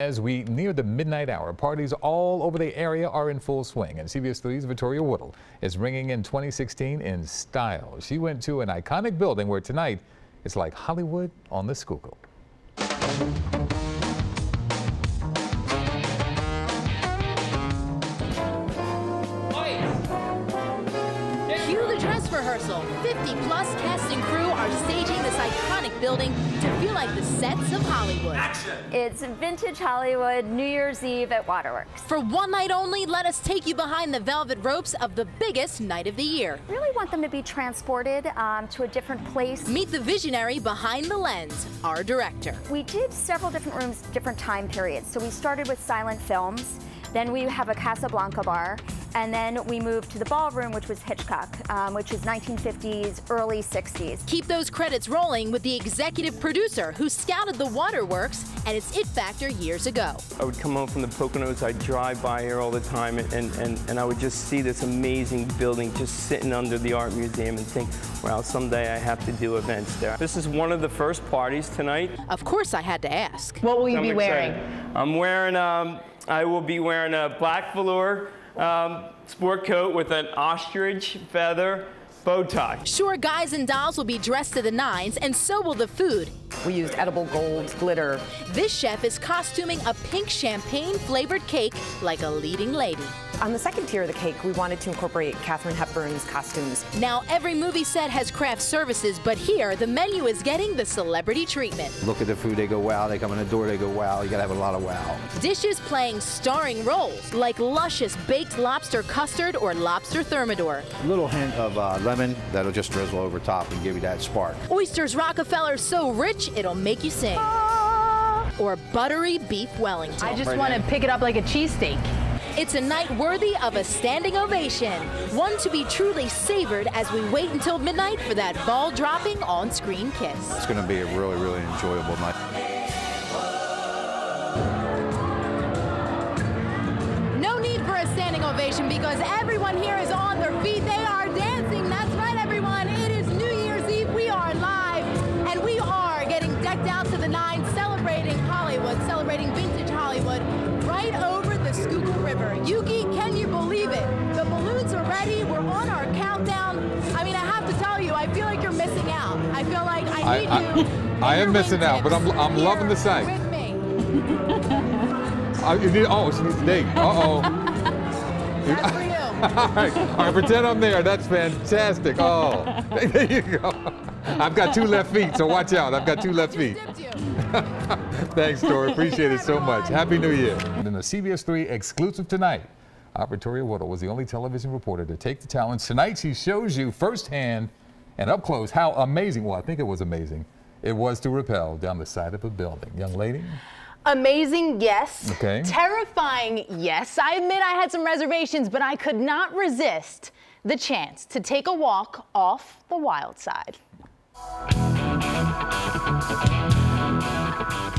As we near the midnight hour, parties all over the area are in full swing, and CBS 3's Vittoria Woodill is ringing in 2016 in style. She went to an iconic building where tonight it's like Hollywood on the Schuylkill. Cue the dress rehearsal. 50-plus cast and crew are staging this iconic building to feel like the sets of Hollywood. Action! It's vintage Hollywood, New Year's Eve at Waterworks. For one night only, let us take you behind the velvet ropes of the biggest night of the year. Really want them to be transported to a different place. Meet the visionary behind the lens, our director. We did several different rooms, different time periods. So we started with silent films, then we have a Casablanca bar, and then we moved to the ballroom, which was Hitchcock, which is 1950s, early 60s. Keep those credits rolling with the executive producer who scouted the Waterworks and its it factor years ago. I would come home from the Poconos, I'd drive by here all the time, and I would just see this amazing building just sitting under the art museum and think, well, someday I have to do events there. This is one of the first parties tonight. Of course I had to ask. What will you be wearing? I will be wearing a black velour sport coat with an ostrich feather bow tie. Sure, guys and dolls will be dressed to the nines, and so will the food. We used edible gold glitter. This chef is costuming a pink champagne-flavored cake like a leading lady. On the second tier of the cake, we wanted to incorporate Katharine Hepburn's costumes. Now, every movie set has craft services, but here, the menu is getting the celebrity treatment. Look at the food, they go wow. They come in the door, they go wow. You gotta have a lot of wow. Dishes playing starring roles, like luscious baked lobster custard or lobster thermidor. A little hint of lemon that'll just drizzle over top and give you that spark. Oysters Rockefeller so rich, it'll make you sing. Or buttery beef Wellington. I just want to pick it up like a cheesesteak. It's a night worthy of a standing ovation, one to be truly savored as we wait until midnight for that ball-dropping on-screen kiss. It's going to be a really, really enjoyable night. No need for a standing ovation because everyone here is on their feet. They are dancing. That's right, everyone. It is New Year's Eve. We are live, and we are getting decked out to the nines, celebrating Hollywood, celebrating vintage Hollywood, right over the Schuylkill River. Yuki, can you believe it? The balloons are ready. We're on our countdown. I mean, I have to tell you, I feel like you're missing out. I feel like I need you. I am missing out, but I'm loving the sight. With me. She needs a date. Uh-oh. That's for you. All right, pretend I'm there. That's fantastic. Oh, there you go. I've got two left feet, so watch out. I've got two left feet. Thanks, Tori. Appreciate it so much. Happy New Year. And in the CBS 3 exclusive tonight, Vittoria Woodill was the only television reporter to take the challenge. Tonight, she shows you firsthand and up close how amazing, well, I think it was amazing, it was to rappel down the side of a building. Young lady? Amazing, yes. Okay. Terrifying, yes. I admit I had some reservations, but I could not resist the chance to take a walk off the wild side.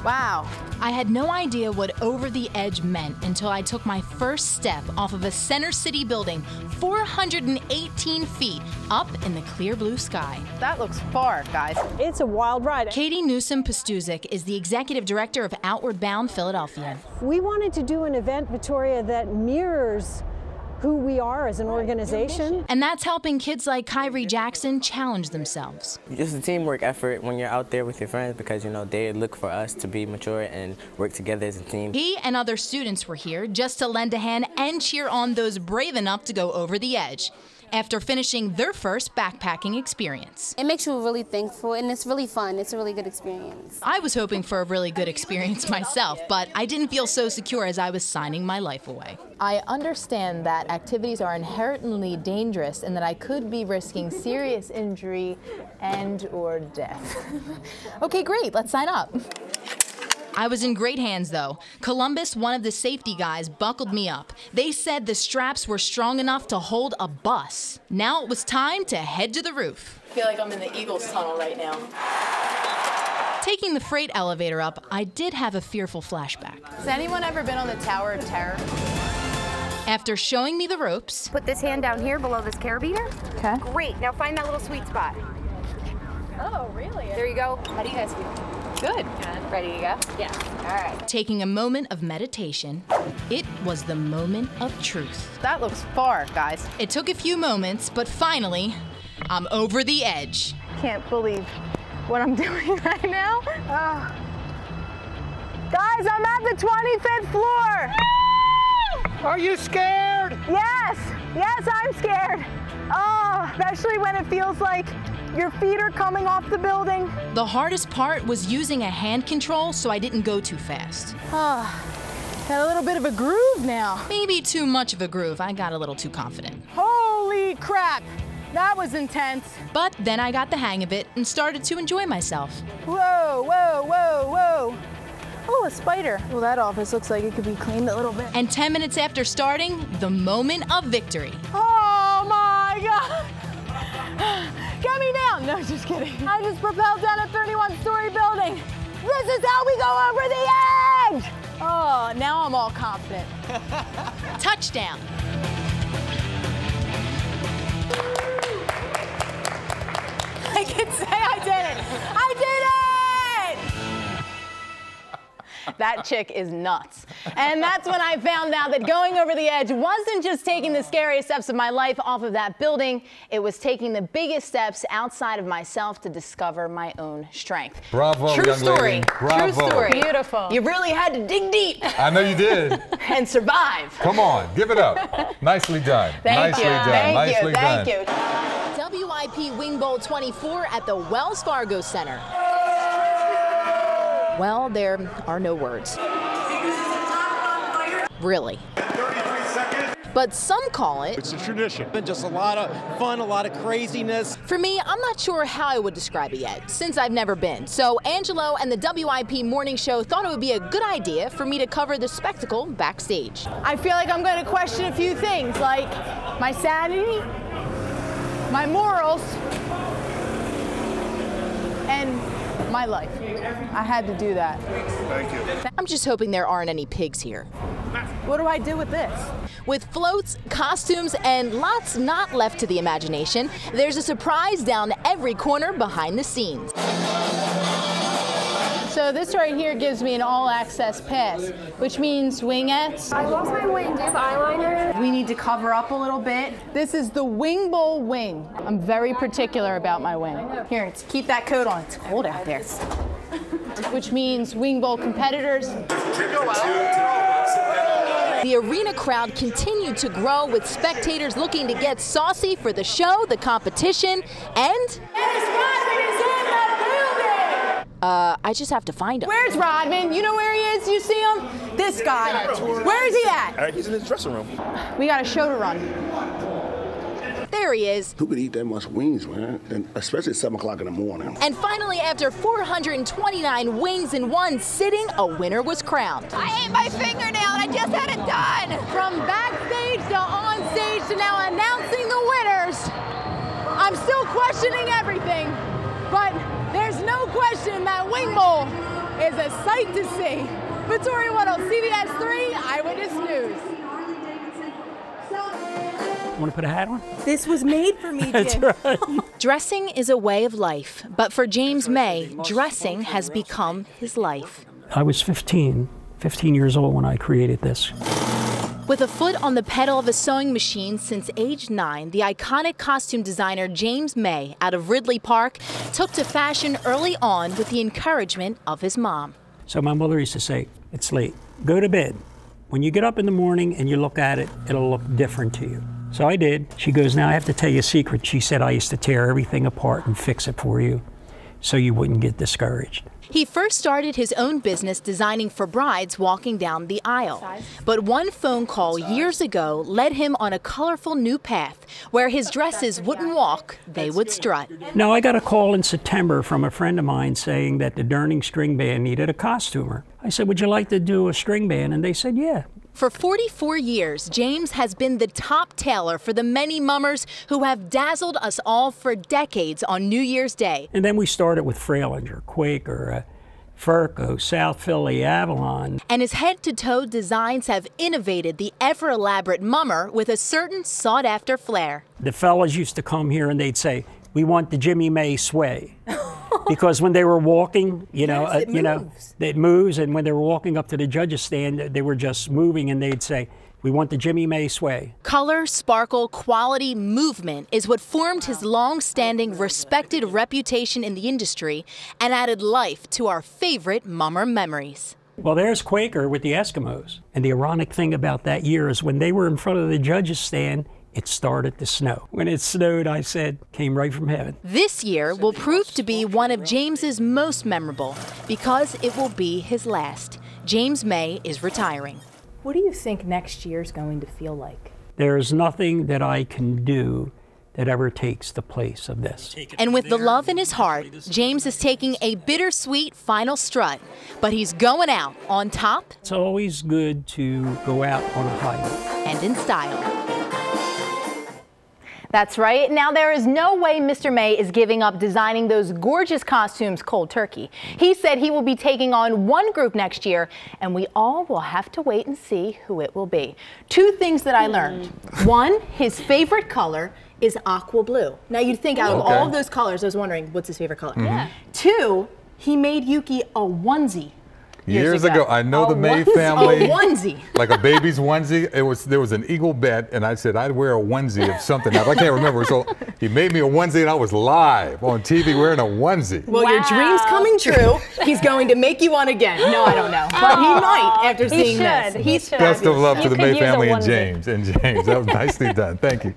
Wow. I had no idea what over the edge meant until I took my first step off of a Center City building 418 feet up in the clear blue sky. That looks far, guys. It's a wild ride. Katie Newsom-Pastuzik is the executive director of Outward Bound Philadelphia. We wanted to do an event, Vittoria, that mirrors who we are as an organization. And that's helping kids like Kyrie Jackson challenge themselves. It's a teamwork effort when you're out there with your friends because, you know, they look for us to be mature and work together as a team. He and other students were here just to lend a hand and cheer on those brave enough to go over the edge after finishing their first backpacking experience. It makes you really thankful, and it's really fun. It's a really good experience. I was hoping for a really good experience myself, but I didn't feel so secure as I was signing my life away. I understand that activities are inherently dangerous and that I could be risking serious injury and/or death. Okay, great, let's sign up. I was in great hands, though. Columbus, one of the safety guys, buckled me up. They said the straps were strong enough to hold a bus. Now it was time to head to the roof. I feel like I'm in the Eagles tunnel right now. Taking the freight elevator up, I did have a fearful flashback. Has anyone ever been on the Tower of Terror? After showing me the ropes, Put this hand down here below this carabiner. Okay. Great. Now find that little sweet spot. Oh, really? There you go. How do you guys feel? Good. Ready to go? Yeah. All right. Taking a moment of meditation, it was the moment of truth. That looks far, guys. It took a few moments, but finally, I'm over the edge. Can't believe what I'm doing right now. Guys, I'm at the 25th floor. Are you scared? Yes, I'm scared. Oh, especially when it feels like your feet are coming off the building. The hardest part was using a hand control so I didn't go too fast. Got a little bit of a groove now. Maybe too much of a groove. I got a little too confident. Holy crap, that was intense. But then I got the hang of it and started to enjoy myself. Whoa, whoa, whoa, whoa. Oh, a spider. Well, that office looks like it could be cleaned a little bit. And 10 minutes after starting, the moment of victory. Oh my God. Get me down. No, just kidding. I just propelled down a 31-story building. This is how we go over the edge. Oh, now I'm all confident. Touchdown. I can say I did it. I did it! That chick is nuts. And that's when I found out that going over the edge wasn't just taking the scariest steps of my life off of that building, it was taking the biggest steps outside of myself to discover my own strength. Bravo, True young story. lady. Bravo. True story. Beautiful. You really had to dig deep. I know you did. And survive. Come on, give it up. Nicely done. Thank Nicely you. done. Thank Nicely you. done. Thank you. WIP Wing Bowl 24 at the Wells Fargo Center. Well, there are no words. Really. But some call it... It's a tradition. Just a lot of fun, a lot of craziness. For me, I'm not sure how I would describe it yet, since I've never been. So Angelo and the WIP Morning Show thought it would be a good idea for me to cover the spectacle backstage. I feel like I'm going to question a few things, like my sanity, my morals, and my life. I had to do that. Thank you. I'm just hoping there aren't any pigs here. What do I do with this? With floats, costumes, and lots not left to the imagination, there's a surprise down every corner behind the scenes. So this right here gives me an all-access pass, which means wingettes. I lost my wing. Do you have eyeliner? We need to cover up a little bit. This is the Wing Bowl wing. I'm very particular about my wing. Here, keep that coat on. It's cold out there. Which means Wing Bowl competitors. The arena crowd continued to grow with spectators looking to get saucy for the show, the competition, and... I just have to find him. Where's Rodman? You know where he is? You see him? This guy. Where is he at? He's in his dressing room. We got a show to run. There he is. Who could eat that much wings, man? And especially at 7 o'clock in the morning. And finally, after 429 wings in one sitting, a winner was crowned. I ate my fingernail and I just had it done. From backstage to on stage to now announcing the winners, I'm still questioning everything, but there's no question that Wing Bowl is a sight to see. Vittoria Woodill, CBS 3 Eyewitness News. Want to put a hat on? This was made for me, That's Jim. right. Dressing is a way of life, but for James May, dressing has become his life. I was 15 years old when I created this. With a foot on the pedal of a sewing machine since age 9, the iconic costume designer James May out of Ridley Park took to fashion early on with the encouragement of his mom. So my mother used to say, it's late, go to bed. When you get up in the morning and you look at it, it'll look different to you. So I did. She goes, now I have to tell you a secret. She said, I used to tear everything apart and fix it for you so you wouldn't get discouraged. He first started his own business designing for brides walking down the aisle. But one phone call years ago led him on a colorful new path where his dresses wouldn't walk, they would strut. Now, I got a call in September from a friend of mine saying that the Durning String Band needed a costumer. I said, would you like to do a string band? And they said, yeah. For 44 years, James has been the top tailor for the many mummers who have dazzled us all for decades on New Year's Day. And then we started with Frailinger, Quaker, Furco, South Philly, Avalon. And his head-to-toe designs have innovated the ever-elaborate mummer with a certain sought-after flair. The fellas used to come here and they'd say, we want the Jimmy May sway. because when they were walking, you know, Yes, it it moves, and when they were walking up to the judges' stand, they were just moving, and they'd say, "We want the Jimmy May sway." Color, sparkle, quality, movement is what formed his long-standing, respected reputation in the industry and added life to our favorite Mummer memories. Well, there's Quaker with the Eskimos. And the ironic thing about that year is when they were in front of the judges' stand, it started to snow. When it snowed, I said, came right from heaven. This year will prove to be one of James's most memorable because it will be his last. James May is retiring. What do you think next year's going to feel like? There's nothing that I can do that ever takes the place of this. And with the love in his heart, James is taking a bittersweet final strut, but he's going out on top. It's always good to go out on a high note. And in style. That's right. Now, there is no way Mr. May is giving up designing those gorgeous costumes cold turkey. He said he will be taking on one group next year, and we all will have to wait and see who it will be. Two things that I learned. One, his favorite color is aqua blue. Now, you'd think out of all of those colors, I was wondering, what's his favorite color? Yeah. Two, he made Yuki a onesie. Years ago, I know the May family. A onesie. Like a baby's onesie. There was an eagle bet, and I said I'd wear a onesie of something. I can't remember. So he made me a onesie, and I was live on TV wearing a onesie. Well, your dream's coming true. He's going to make you one again. No, I don't know. But he might after seeing this. He's Best of love to the May family and James. That was nicely done. Thank you.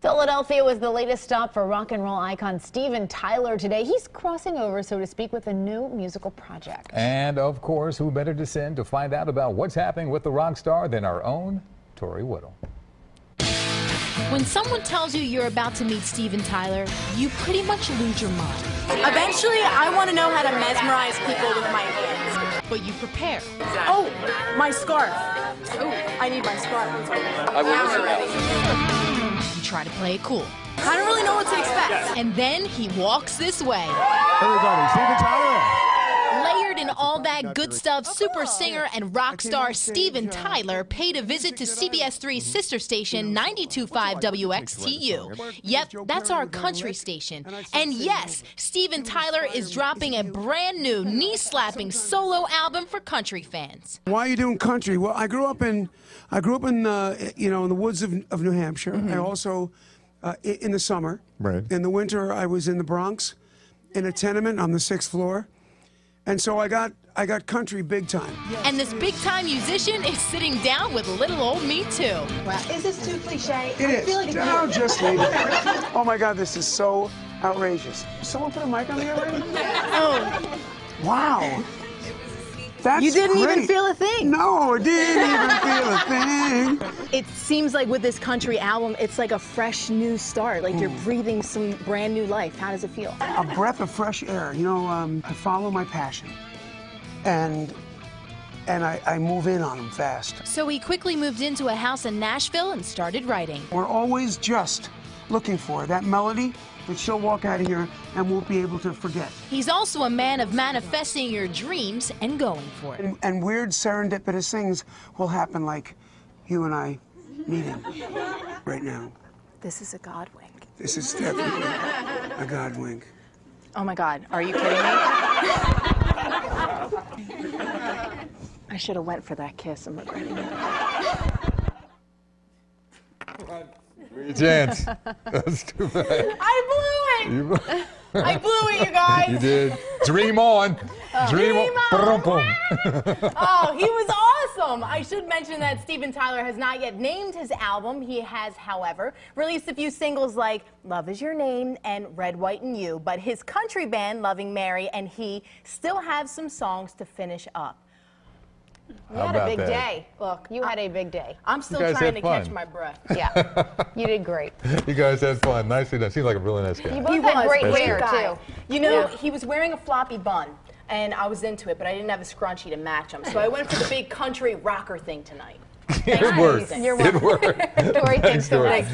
Philadelphia was the latest stop for rock and roll icon Steven Tyler today. He's crossing over, so to speak, with a new musical project. And of course, who better to send to find out about what's happening with the rock star than our own Vittoria Woodill. When someone tells you you're about to meet Steven Tyler, you pretty much lose your mind. Eventually, I want to know how to mesmerize people with my hands. But you prepare. Oh, my scarf. Oh, I need my scarf. You try to play it cool. I don't really know what to expect. And then he walks this way. Everybody, Steven Tyler. Layered in all that good stuff, super singer and rock star Steven Tyler paid a visit to CBS 3's sister station 92.5 WXTU. Yep, that's our country station. And yes, Steven Tyler is dropping a brand new knee-slapping solo album for country fans. Why are you doing country? Well, I grew up in you know, in the woods of New Hampshire. I also in the summer. Right. In the winter, I was in the Bronx, in a tenement on the 6th floor. And so I got country big time. And this big time musician is sitting down with little old me too. Wow, is this too cliche? It is. I feel like No, just leave it. Oh my God, this is so outrageous. Someone put a mic on the other end? Oh. Wow. That's You didn't great. even feel a thing. No, I didn't even feel a thing. It seems like with this country album, it's like a fresh new start. Like you're breathing some brand new life. How does it feel? A breath of fresh air. You know, I follow my passion, and I move in on them fast. So he quickly moved into a house in Nashville and started writing. We're always just looking for that melody that she'll walk out of here and won't be able to forget. He's also a man of manifesting your dreams and going for it. And weird serendipitous things will happen, like you and I meeting right now. This is a God wink. This is definitely a God wink. Oh my God, are you kidding me? I should have went for that kiss. I'm regretting it. Your chance. That's too bad. I blew it. I blew it, you guys. You did. Dream on. Dream on. Oh, he was awesome. I should mention that Steven Tyler has not yet named his album. He has, however, released a few singles like Love Is Your Name and Red, White, and You. But his country band, Loving Mary, and he still have some songs to finish up. You had a big day. Look, you had a big day. I'm still trying to catch my breath. Yeah, you did great. You guys had fun. Nicely done. Seems like a really nice guy. You both had great hair, too. You know, he was wearing a floppy bun, and I was into it, but I didn't have a scrunchie to match him. So I went for the big country rocker thing tonight. It worked. You're welcome. It worked. Tori, thanks so much.